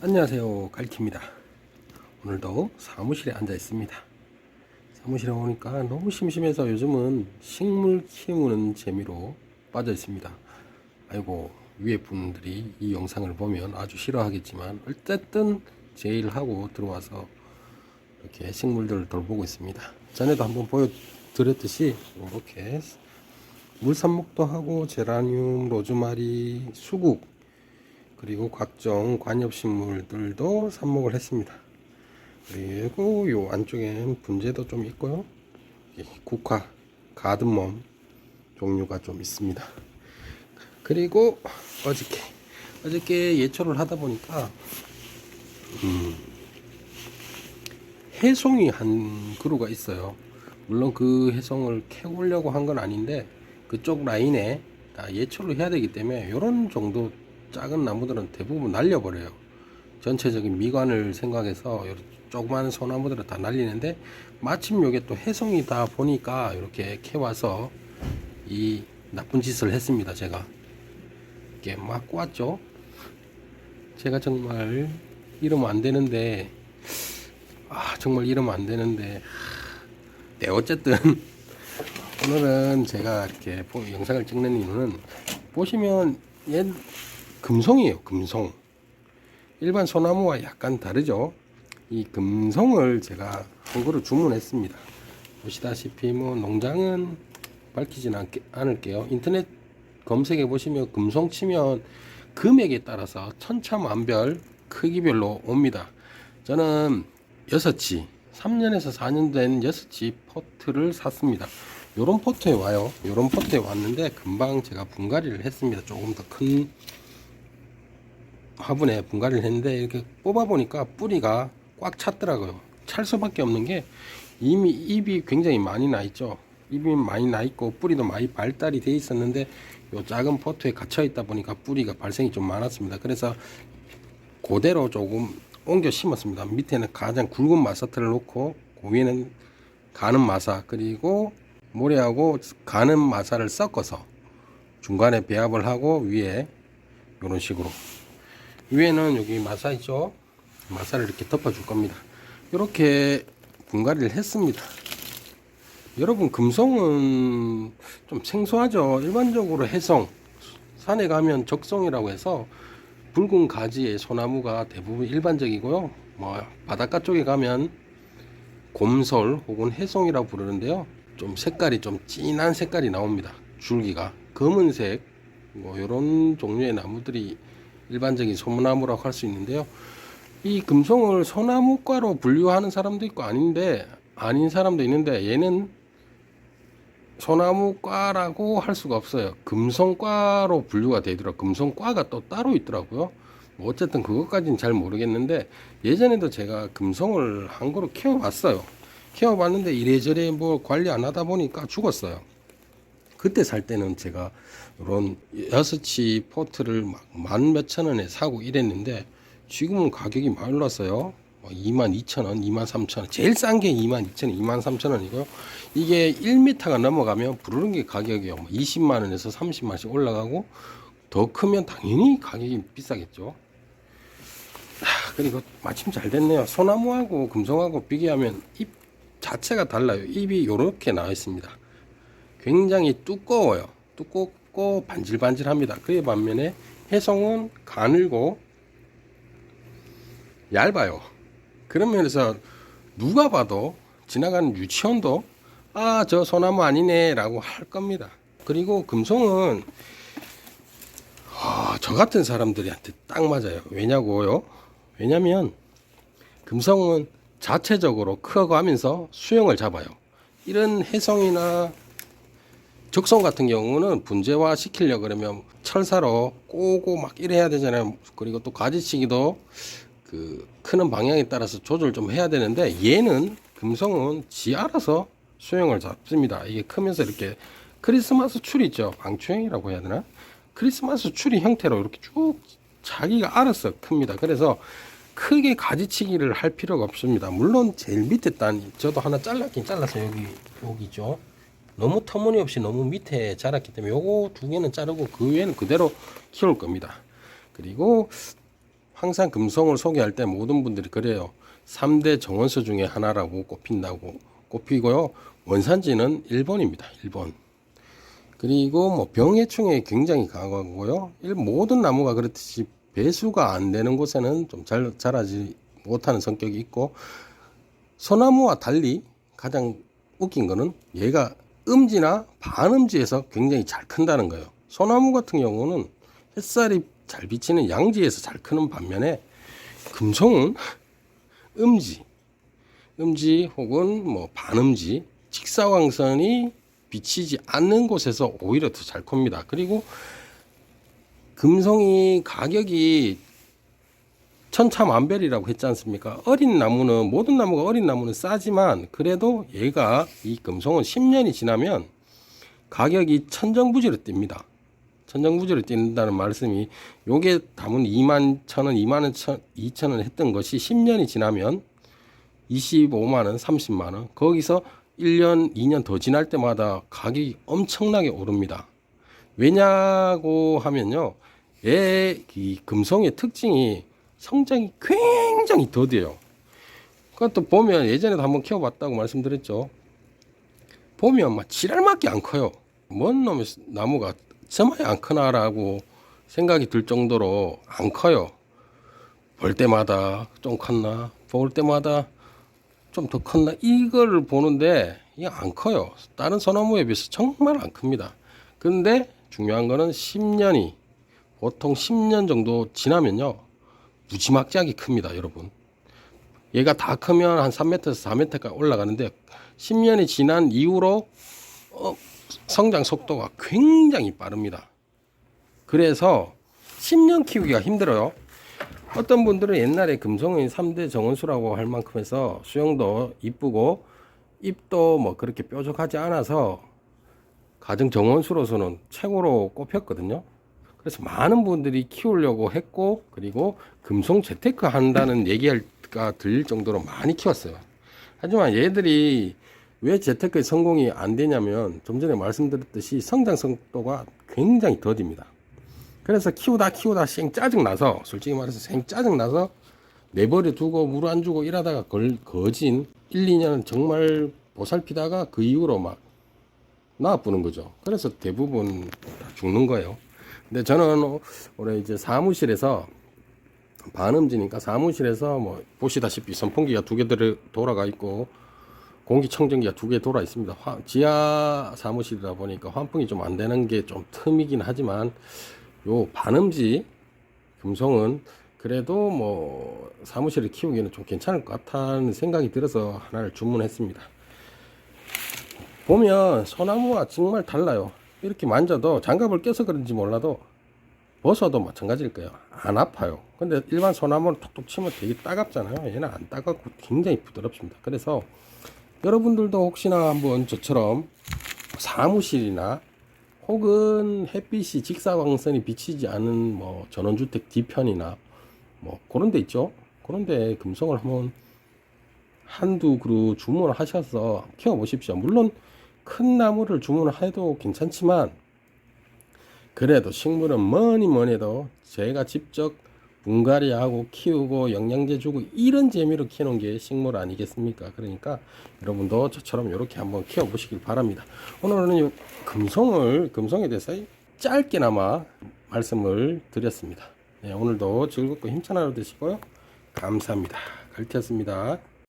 안녕하세요, 갈키입니다. 오늘도 사무실에 앉아 있습니다. 사무실에 오니까 너무 심심해서 요즘은 식물 키우는 재미로 빠져 있습니다. 아이고, 위에 분들이 이 영상을 보면 아주 싫어하겠지만 어쨌든 제 일을 하고 들어와서 이렇게 식물들을 돌보고 있습니다. 전에도 한번 보여드렸듯이 이렇게 물삽목도 하고 제라늄, 로즈마리, 수국, 그리고 각종 관엽식물들도 삽목을 했습니다. 그리고 요 안쪽엔 분재도 좀 있고요. 국화, 가든멈 종류가 좀 있습니다. 그리고 어저께 예초를 하다 보니까 해송이 한 그루가 있어요. 물론 그 해송을 캐보려고 한 건 아닌데 그쪽 라인에 예초를 해야 되기 때문에 이런 정도 작은 나무들은 대부분 날려버려요. 전체적인 미관을 생각해서 조그마한 소나무들을 다 날리는데 마침 요게 또 해송이다 보니까 이렇게 캐와서 이 나쁜 짓을 했습니다. 제가 이렇게 막 꼬았죠. 제가 정말 이러면 안 되는데 정말 이러면 안 되는데 네, 어쨌든 오늘은 제가 이렇게 영상을 찍는 이유는 보시면 얘 금송이에요. 금송. 일반 소나무와 약간 다르죠. 이 금송을 제가 한 그루 주문했습니다. 보시다시피 뭐 농장은 밝히진 않을게요. 인터넷 검색해 보시면 금송 치면 금액에 따라서 천차만별 크기별로 옵니다. 저는 6치 3년에서 4년 된 6치 포트를 샀습니다. 요런 포트에 와요. 요런 포트에 왔는데 금방 제가 분갈이를 했습니다. 조금 더 큰 화분에 분갈이를 했는데 이렇게 뽑아 보니까 뿌리가 꽉 찼더라고요. 찰 수밖에 없는 게 이미 잎이 굉장히 많이 나 있죠. 잎이 많이 나 있고 뿌리도 많이 발달이 돼 있었는데 요 작은 포트에 갇혀 있다 보니까 뿌리가 발생이 좀 많았습니다. 그래서 그대로 조금 옮겨 심었습니다. 밑에는 가장 굵은 마사트를 놓고 그 위에는 가는 마사 그리고 모래하고 가는 마사를 섞어서 중간에 배합을 하고 위에 이런 식으로 위에는 여기 마사 있죠. 마사를 이렇게 덮어 줄 겁니다. 이렇게 분갈이를 했습니다. 여러분 금송은 좀 생소하죠. 일반적으로 해송 산에 가면 적송이라고 해서 붉은 가지의 소나무가 대부분 일반적이고요. 뭐 바닷가 쪽에 가면 곰솔 혹은 해송이라고 부르는데요. 좀 색깔이 좀 진한 색깔이 나옵니다. 줄기가 검은색 뭐 이런 종류의 나무들이 일반적인 소나무라고 할 수 있는데요. 이 금송을 소나무과로 분류하는 사람도 있고 아닌 사람도 있는데 얘는 소나무과라고 할 수가 없어요. 금송과로 분류가 되더라고요. 금송과가 또 따로 있더라고요. 뭐 어쨌든 그것까지는 잘 모르겠는데 예전에도 제가 금송을 한 그루 키워봤어요. 키워봤는데 이래저래 뭐 관리 안 하다 보니까 죽었어요. 그때 살 때는 제가 이런 6치 포트를 막 10,000원에 사고 이랬는데 지금은 가격이 많이 올랐어요. 22,000원, 23,000원. 제일 싼 게 22,000원, 23,000원이고요. 이게 1m가 넘어가면 부르는 게 가격이 20만 원에서 30만 원씩 올라가고 더 크면 당연히 가격이 비싸겠죠. 그리고 마침 잘 됐네요. 소나무하고 금송하고 비교하면 잎 자체가 달라요. 잎이 이렇게 나와 있습니다. 굉장히 두꺼워요. 두껍고 반질반질합니다. 그에 반면에 해송은 가늘고 얇아요. 그런 면에서 누가 봐도 지나가는 유치원도 저 소나무 아니네 라고 할 겁니다. 그리고 금송은 저 같은 사람들한테 딱 맞아요. 왜냐면 금송은 자체적으로 커가면서 수영을 잡아요. 이런 해송이나 적송 같은 경우는 분재화 시키려고 그러면 철사로 꼬고 막 이래야 되잖아요. 그리고 또 가지치기도 그 크는 방향에 따라서 조절 좀 해야 되는데 얘는 금송은 지 알아서 수영을 잡습니다. 이게 크면서 이렇게 크리스마스 추리 있죠. 방추행이라고 해야 되나? 크리스마스 추리 형태로 이렇게 쭉 자기가 알아서 큽니다. 그래서 크게 가지치기를 할 필요가 없습니다. 물론 제일 밑에 단 저도 하나 잘랐긴 잘라서 여기죠. 너무 터무니없이 너무 밑에 자랐기 때문에 요거 두 개는 자르고 그 위에는 그대로 키울 겁니다. 그리고 항상 금송을 소개할 때 모든 분들이 그래요. 3대 정원수 중에 하나라고 꼽히고요. 원산지는 일본입니다. 일본. 그리고 뭐 병해충에 굉장히 강하고요. 모든 나무가 그렇듯이 배수가 안 되는 곳에는 좀 잘 자라지 못하는 성격이 있고, 소나무와 달리 가장 웃긴 거는 얘가 음지나 반음지에서 굉장히 잘 큰다는 거예요. 소나무 같은 경우는 햇살이 잘 비치는 양지에서 잘 크는 반면에 금송은 음지 혹은 뭐 반음지, 직사광선이 비치지 않는 곳에서 오히려 더 잘 큽니다. 그리고 금송이 가격이 천차만별이라고 했지 않습니까? 모든 나무가 어린 나무는 싸지만, 그래도 얘가, 이 금송은 10년이 지나면 가격이 천정부지로 뜁니다. 천정부지로 뛴다는 말씀이, 요게 담은 21,000원, 22,000원 했던 것이 10년이 지나면 25만원, 30만원, 거기서 1년, 2년 더 지날 때마다 가격이 엄청나게 오릅니다. 왜냐고 하면요, 이 금송의 특징이 성장이 굉장히 더뎌요. 그것도 보면, 예전에도 한번 키워봤다고 말씀드렸죠. 보면 막 지랄맞게 안 커요. 뭔 놈의 나무가 저마에 안 크나라고 생각이 들 정도로 안 커요. 볼 때마다 좀 컸나, 볼 때마다 좀 더 컸나, 이걸 보는데 이게 안 커요. 다른 소나무에 비해서 정말 안 큽니다. 근데 중요한 거는 보통 10년 정도 지나면요, 무지막지하게 큽니다, 여러분. 얘가 다 크면 한 3m에서 4m까지 올라가는데, 10년이 지난 이후로 성장 속도가 굉장히 빠릅니다. 그래서 10년 키우기가 힘들어요. 어떤 분들은 옛날에 금송의 3대 정원수라고 할 만큼 해서 수영도 이쁘고 잎도 뭐 그렇게 뾰족하지 않아서 가정 정원수로서는 최고로 꼽혔거든요. 그래서 많은 분들이 키우려고 했고, 그리고 금송 재테크 한다는 얘기가 들릴 정도로 많이 키웠어요. 하지만 얘들이 왜 재테크의 성공이 안 되냐면, 좀 전에 말씀드렸듯이 성장 속도가 굉장히 더딥니다. 그래서 키우다 생 짜증나서, 솔직히 말해서 생 짜증나서 내버려 두고 물 안 주고 이러다가 거진 1, 2년 정말 보살피다가 그 이후로 막 나와보는 거죠. 그래서 대부분 다 죽는 거예요. 근데 저는 올해 이제 사무실에서, 반음지니까 사무실에서 뭐 보시다시피 선풍기가 2개 돌아가 있고 공기청정기가 2개 돌아 있습니다. 지하 사무실이다 보니까 환풍이 좀 안 되는 게 좀 틈이긴 하지만, 요 반음지 금송은 그래도 뭐 사무실을 키우기는 좀 괜찮을 것 같다는 생각이 들어서 하나를 주문했습니다. 보면 소나무와 정말 달라요. 이렇게 만져도, 장갑을 껴서 그런지 몰라도 벗어도 마찬가지일 거예요. 안 아파요. 근데 일반 소나무는 톡톡 치면 되게 따갑잖아요. 얘는 안 따갑고 굉장히 부드럽습니다. 그래서 여러분들도 혹시나 한번 저처럼 사무실이나 혹은 햇빛이, 직사광선이 비치지 않은 뭐 전원주택 뒤편이나 뭐 그런 데 있죠. 그런 데 금송을 한번 한두 그루 주문을 하셔서 키워 보십시오. 물론 큰 나무를 주문해도 괜찮지만, 그래도 식물은 뭐니 해도 제가 직접 분갈이하고 키우고 영양제 주고 이런 재미로 키우는 게 식물 아니겠습니까? 그러니까 여러분도 저처럼 이렇게 한번 키워 보시길 바랍니다. 오늘은 금송에 대해서 짧게나마 말씀을 드렸습니다. 네, 오늘도 즐겁고 힘찬 하루 되시고요. 감사합니다. 갈티였습니다.